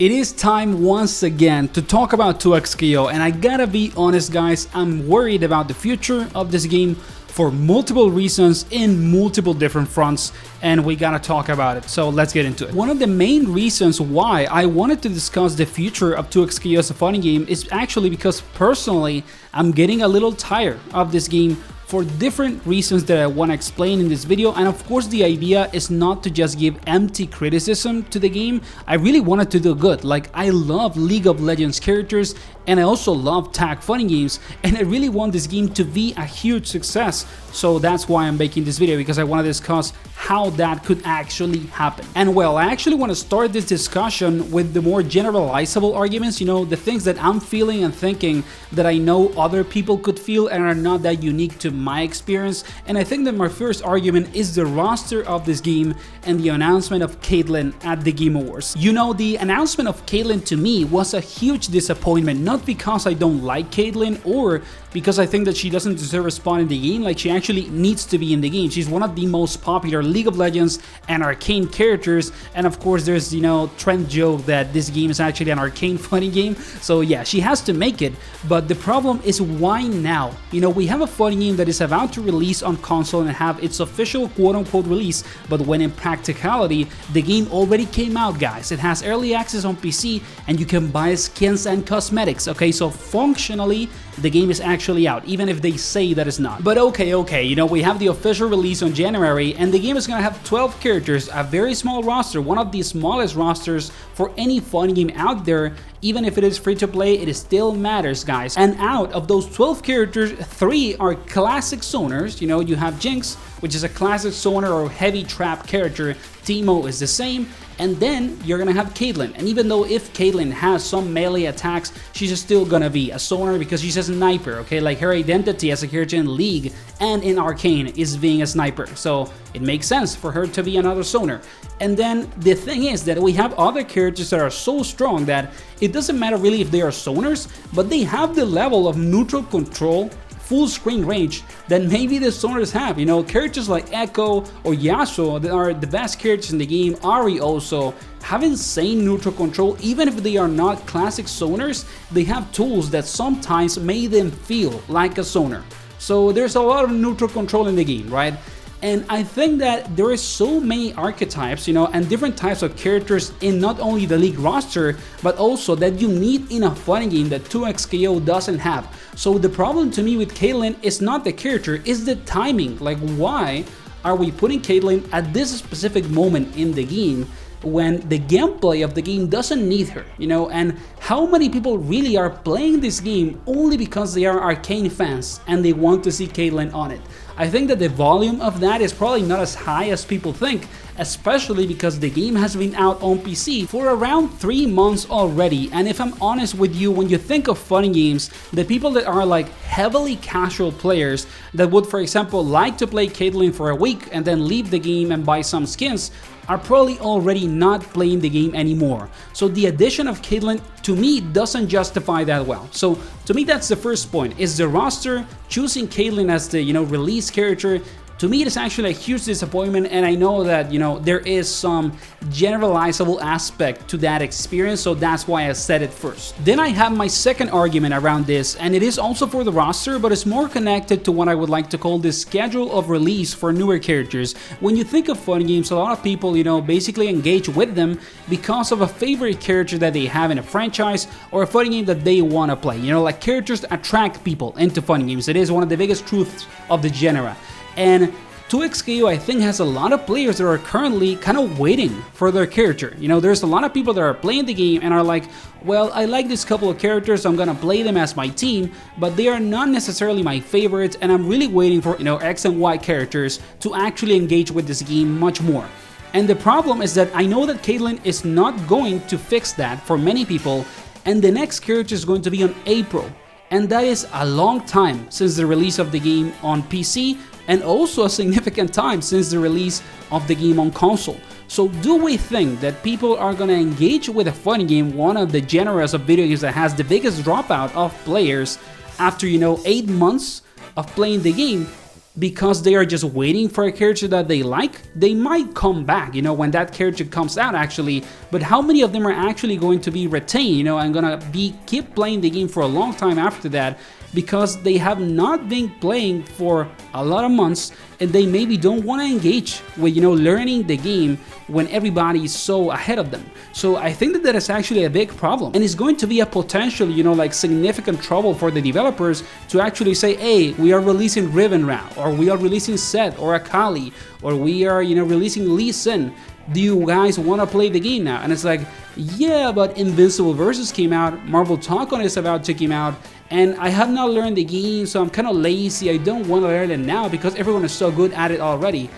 It is time once again to talk about 2XKO, and I gotta be honest guys, I'm worried about the future of this game for multiple reasons in multiple different fronts, and we gotta talk about it, so let's get into it. One of the main reasons why I wanted to discuss the future of 2XKO as a fighting game is actually because personally I'm getting a little tired of this game for different reasons that I want to explain in this video. And of course the idea is not to just give empty criticism to the game. I really wanted to do good. Like, I love League of Legends characters and I also love tag fighting games, and I really want this game to be a huge success. So that's why I'm making this video, because I want to discuss how that could actually happen. And well, I actually want to start this discussion with the more generalizable arguments, you know, the things that I'm feeling and thinking that I know other people could feel and are not that unique to my experience. And I think that my first argument is the roster of this game and the announcement of Caitlyn at the Game Awards. You know, the announcement of Caitlyn to me was a huge disappointment, not because I don't like Caitlyn or because I think that she doesn't deserve a spot in the game. Like, she actually needs to be in the game. She's one of the most popular League of Legends and Arcane characters, and of course there's, you know, trend joke that this game is actually an Arcane fighting game, so yeah, she has to make it. But the problem is, why now? You know, we have a fighting game that is about to release on console and have its official quote-unquote release, but when in practicality the game already came out, guys. It has early access on PC and you can buy skins and cosmetics, okay? So functionally the game is actually out, even if they say that it's not. But okay, you know, we have the official release on January and the game is gonna have 12 characters, a very small roster, one of the smallest rosters for any fighting game out there. Even if it is free to play, it still matters, guys. And out of those 12 characters, 3 are classic zoners. You know, you have Jinx, which is a classic zoner or heavy trap character. Teemo is the same. And then you're gonna have Caitlyn, and even though if Caitlyn has some melee attacks, she's still gonna be a zoner because she's a sniper, okay? Like, her identity as a character in League and in Arcane is being a sniper, so it makes sense for her to be another zoner. And then the thing is that we have other characters that are so strong that it doesn't matter really if they are zoners, but they have the level of neutral control, full screen range that maybe the zoners have. You know, characters like Echo or Yasuo that are the best characters in the game, Ari also, have insane neutral control. Even if they are not classic zoners, they have tools that sometimes make them feel like a zoner. So there's a lot of neutral control in the game, right? And I think that there is so many archetypes, you know, and different types of characters in not only the League roster, but also that you need in a fighting game that 2XKO doesn't have. So the problem to me with Caitlyn is not the character, it's the timing. Like, why are we putting Caitlyn at this specific moment in the game when the gameplay of the game doesn't need her, you know? And how many people really are playing this game only because they are Arcane fans and they want to see Caitlyn on it? I think that the volume of that is probably not as high as people think, especially because the game has been out on PC for around 3 months already. And if I'm honest with you, when you think of fighting games, the people that are like heavily casual players that would, for example, like to play Caitlyn for a week and then leave the game and buy some skins are probably already not playing the game anymore. So the addition of Caitlyn to me doesn't justify that well. So to me, that's the first point, is the roster choosing Caitlyn as the, you know, release character. To me, it is actually a huge disappointment, and I know that, you know, there is some generalizable aspect to that experience, so that's why I said it first. Then I have my second argument around this, and it is also for the roster, but it's more connected to what I would like to call the schedule of release for newer characters. When you think of fighting games, a lot of people, you know, basically engage with them because of a favorite character that they have in a franchise or a fighting game that they want to play. You know, like, characters attract people into fighting games. It is one of the biggest truths of the genre. And 2XKO, I think, has a lot of players that are currently kind of waiting for their character. You know, there's a lot of people that are playing the game and are like, well, I like this couple of characters, so I'm gonna play them as my team, but they are not necessarily my favorites, and I'm really waiting for, you know, X and Y characters to actually engage with this game much more. And the problem is that I know that Caitlyn is not going to fix that for many people, and the next character is going to be on April. And that is a long time since the release of the game on PC, and also a significant time since the release of the game on console. So do we think that people are gonna engage with a fighting game, one of the genres of video games that has the biggest dropout of players after, you know, 8 months of playing the game, because they are just waiting for a character that they like, they might come back, you know, when that character comes out actually, but how many of them are actually going to be retained, you know, and gonna keep playing the game for a long time after that, because they have not been playing for a lot of months and they maybe don't want to engage with, you know, learning the game when everybody is so ahead of them. So I think that that is actually a big problem, and it's going to be a potential, you know, like significant trouble for the developers to actually say, hey, we are releasing Riven Ra, or we are releasing Seth or Akali, or we are, you know, releasing Lee Sin. Do you guys want to play the game now? And it's like, yeah, but Invincible Versus came out, Marvel Talk-On is about to come out, and I have not learned the game, so I'm kind of lazy. I don't want to learn it now because everyone is so good at it already.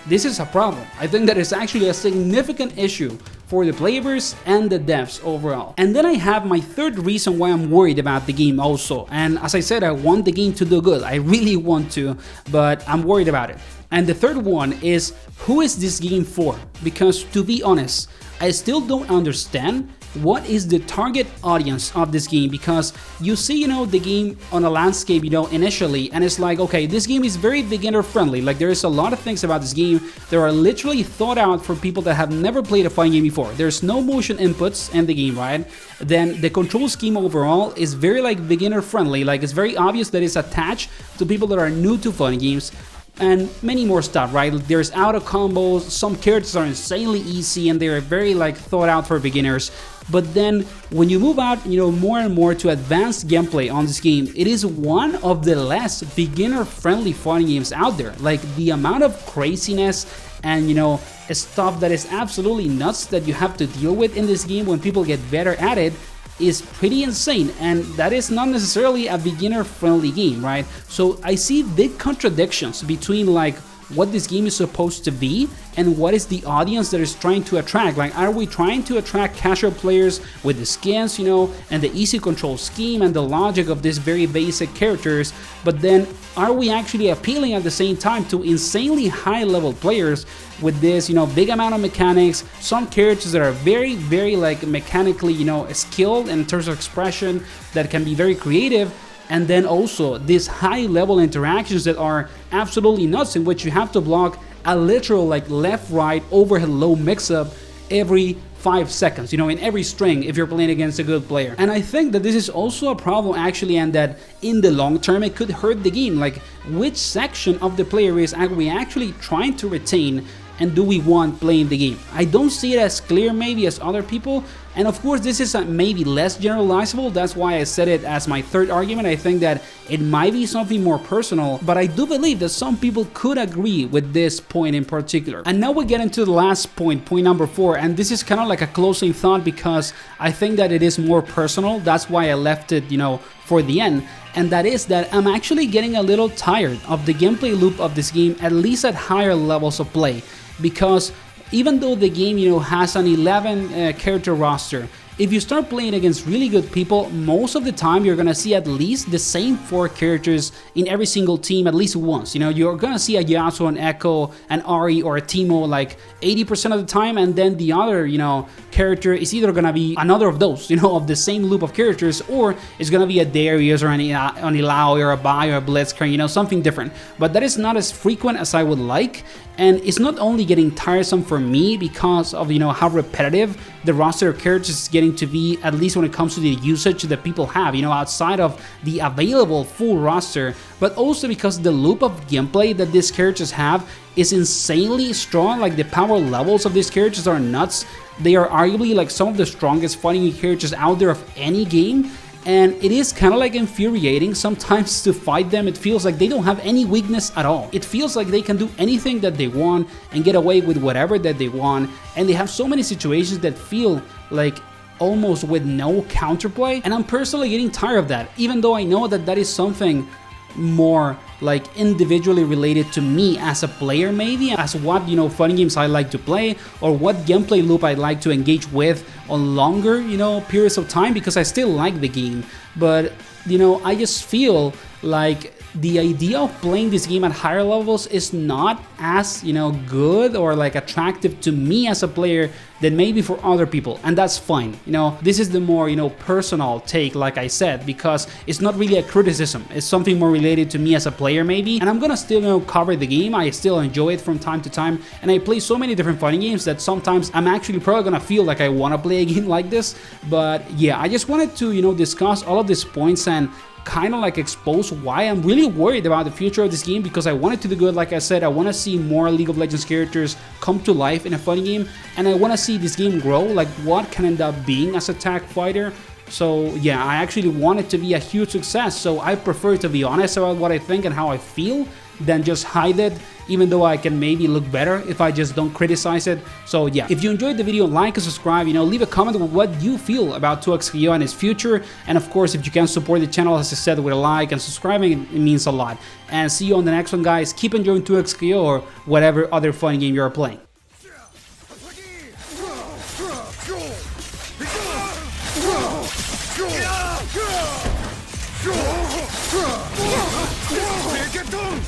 This is a problem. I think that is actually a significant issue for the players and the devs overall. And then I have my third reason why I'm worried about the game also. And as I said, I want the game to do good. I really want to, but I'm worried about it. And the third one is, who is this game for? Because to be honest, I still don't understand what is the target audience of this game, because you see, you know, the game on a landscape, you know, initially, and it's like, okay, this game is very beginner friendly. Like, there is a lot of things about this game that are literally thought out for people that have never played a fighting game before. There's no motion inputs in the game, right? Then the control scheme overall is very like beginner friendly. Like, it's very obvious that it's attached to people that are new to fighting games, and many more stuff, right? There's auto combos, some characters are insanely easy and they're very like thought out for beginners. But then when you move out, you know, more and more to advanced gameplay on this game, it is one of the less beginner friendly fighting games out there. Like, the amount of craziness and, you know, stuff that is absolutely nuts that you have to deal with in this game when people get better at it is pretty insane, and that is not necessarily a beginner friendly game, right? So I see big contradictions between like what this game is supposed to be and what is the audience that is trying to attract. Like, are we trying to attract casual players with the skins, you know, and the easy control scheme and the logic of these very basic characters, but then are we actually appealing at the same time to insanely high level players with this, you know, big amount of mechanics, some characters that are very, very like mechanically, you know, skilled in terms of expression, that can be very creative, and then also these high level interactions that are absolutely nuts, in which you have to block a literal like left, right, overhead, low mix up every 5 seconds, you know, in every string if you're playing against a good player. And I think that this is also a problem actually, and that in the long term it could hurt the game. Like, which section of the player base are we actually trying to retain, and do we want playing the game? I don't see it as clear maybe as other people, and of course this is maybe less generalizable. That's why I said it as my third argument. I think that it might be something more personal, but I do believe that some people could agree with this point in particular. And now we get into the last point, point number 4, and this is kind of like a closing thought because I think that it is more personal. That's why I left it, you know, for the end. And that is that I'm actually getting a little tired of the gameplay loop of this game, at least at higher levels of play. Because even though the game, you know, has an 11 character roster, if you start playing against really good people, most of the time you're gonna see at least the same 4 characters in every single team at least once. You know, you're gonna see a Yasuo, an Echo, an Ahri, or a Teemo like 80% of the time, and then the other, you know, character is either gonna be another of those, you know, of the same loop of characters, or it's gonna be a Darius or an Illaoi or a Bai or a Blitzcrank, you know, something different. But that is not as frequent as I would like, and it's not only getting tiresome for me because of, you know, how repetitive the roster of characters is getting to be, at least when it comes to the usage that people have, you know, outside of the available full roster, but also because the loop of gameplay that these characters have is insanely strong. Like, the power levels of these characters are nuts. They are arguably like some of the strongest fighting characters out there of any game. And it is kind of like infuriating sometimes to fight them. It feels like they don't have any weakness at all. It feels like they can do anything that they want and get away with whatever that they want. And they have so many situations that feel like almost with no counterplay. And I'm personally getting tired of that, even though I know that that is something more like individually related to me as a player, maybe as what, you know, fighting games I like to play, or what gameplay loop I like to engage with on longer, you know, periods of time, because I still like the game. But, you know, I just feel like the idea of playing this game at higher levels is not as, you know, good or like attractive to me as a player than maybe for other people, and that's fine. You know, this is the more, you know, personal take, like I said, because it's not really a criticism. It's something more related to me as a player. player maybe, and I'm gonna still, you know, cover the game. I still enjoy it from time to time, and I play so many different fighting games that sometimes I'm actually probably gonna feel like I wanna play a game like this. But yeah, I just wanted to, you know, discuss all of these points and kind of like expose why I'm really worried about the future of this game, because I want it to do good. Like I said, I want to see more League of Legends characters come to life in a fighting game, and I want to see this game grow, like what can end up being as a tag fighter. So yeah, I actually want it to be a huge success, so I prefer to be honest about what I think and how I feel than just hide it, even though I can maybe look better if I just don't criticize it. So yeah, if you enjoyed the video, like and subscribe, you know, leave a comment with what you feel about 2XKO and its future, and of course, if you can support the channel, as I said, with a like and subscribing, it means a lot. And see you on the next one, guys. Keep enjoying 2XKO or whatever other fun game you're playing. Get down!